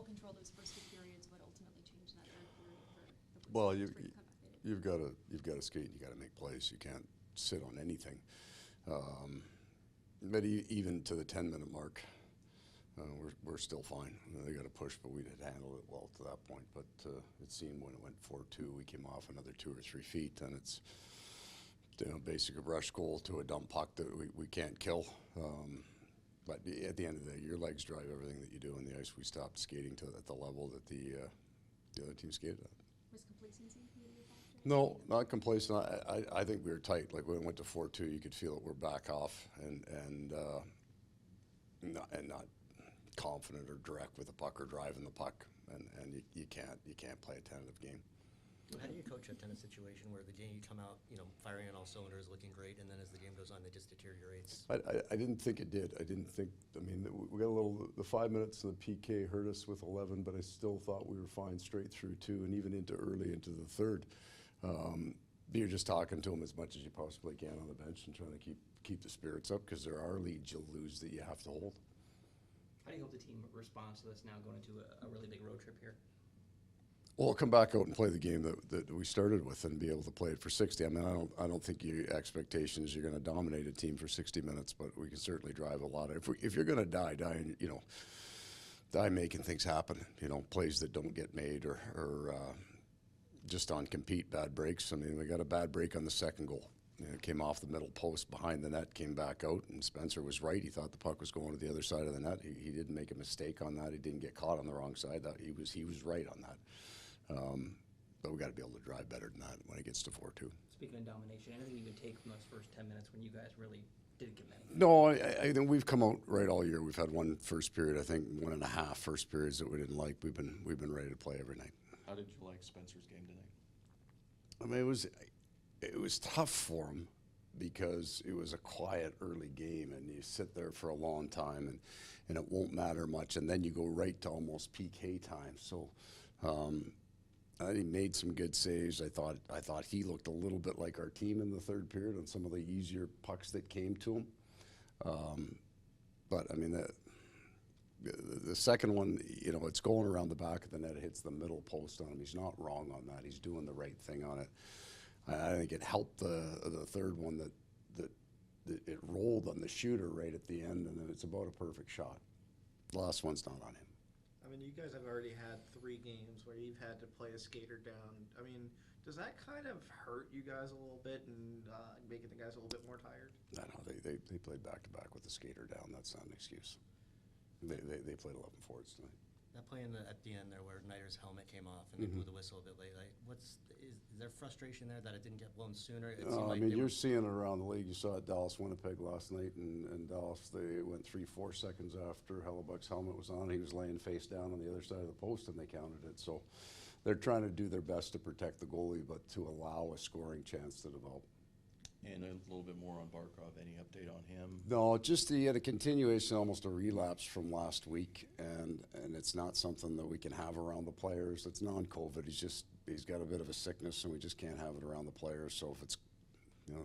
full control those first 2 periods, what ultimately changed that third period for the Well, Blues to break the comeback they did? you've got to skate. You got to make plays. You can't sit on anything. But even to the 10-minute mark, we're still fine. They got to push, but we did handle it well to that point. But it seemed when it went 4-2, we came off another 2 or 3 feet, and it's basically a rush goal to a dump puck that we can't kill. But at the end of the day, your legs drive everything that you do on the ice. We stopped skating at the level that the other team skated at. Was complacency maybe a factor? No, not complacent. I think we were tight. Like when it went to 4-2, you could feel it. We're back off and not confident or direct with the puck or driving the puck. And you can't play a tentative game. How do you coach a tennis situation where the game you come out, firing on all cylinders, looking great, and then as the game goes on, it just deteriorates? I didn't think it did. We got a little, the 5 minutes of the PK hurt us with 11, but I still thought we were fine straight through 2 and even early into the third. You're just talking to them as much as you possibly can on the bench and trying to keep the spirits up, because there are leads you'll lose that you have to hold. How do you hope the team responds to this now going into a really big road trip here? Well, come back out and play the game that we started with and be able to play it for 60. I mean, I don't think your expectation is you're going to dominate a team for 60 minutes, but we can certainly drive a lot of. If you're going to die making things happen. Plays that don't get made or just on compete bad breaks. I mean, we got a bad break on the second goal. It came off the middle post behind the net, came back out, and Spencer was right. He thought the puck was going to the other side of the net. He didn't make a mistake on that. He didn't get caught on the wrong side. He was right on that. But we got to be able to drive better than that when it gets to 4-2. Speaking of domination, anything you could take from those first 10 minutes when you guys really didn't get many? No, I think we've come out right all year. We've had one first period, I think 1.5 first periods that we didn't like. We've been ready to play every night. How did you like Spencer's game tonight? I mean, it was tough for him because it was a quiet early game, and you sit there for a long time, and it won't matter much, and then you go right to almost PK time. So he made some good saves. I thought he looked a little bit like our team in the third period on some of the easier pucks that came to him. But I mean, the second one, it's going around the back of the net, it hits the middle post on him. He's not wrong on that. He's doing the right thing on it. I think it helped the third one that it rolled on the shooter right at the end, and then it's about a perfect shot. The last one's not on him. I mean, you guys have already had 3 games where you've had to play a skater down. I mean, does that kind of hurt you guys a little bit and making the guys a little bit more tired? No, they played back-to-back with the skater down. That's not an excuse. They played 11 forwards tonight. That play at the end there where Nider's helmet came off and they blew the whistle a bit late. Is there frustration there that it didn't get blown sooner? You're seeing it around the league. You saw it Dallas-Winnipeg last night, and Dallas, they went 3-4 seconds after Hellebuck's helmet was on. He was laying face down on the other side of the post, and they counted it. So they're trying to do their best to protect the goalie, but to allow a scoring chance to develop. And a little bit more on Barkov. Any update on him? No, just he had a continuation, almost a relapse from last week, and it's not something that we can have around the players. It's non-COVID. He's got a bit of a sickness, and we just can't have it around the players. So if it's,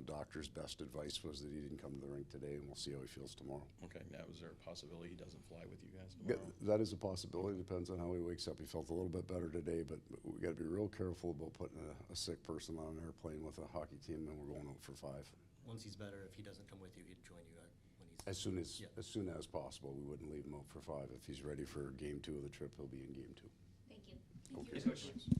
doctor's best advice was that he didn't come to the rink today, and we'll see how he feels tomorrow. Okay, now is there a possibility he doesn't fly with you guys tomorrow? That is a possibility. Depends on how he wakes up. He felt a little bit better today, but we got to be real careful about putting a sick person on an airplane with a hockey team, and we're going out for 5. Once he's better, if he doesn't come with you, he'd join you when he's... As soon as possible. We wouldn't leave him out for 5. If he's ready for game 2 of the trip, he'll be in game 2. Thank you. Okay. Thank you.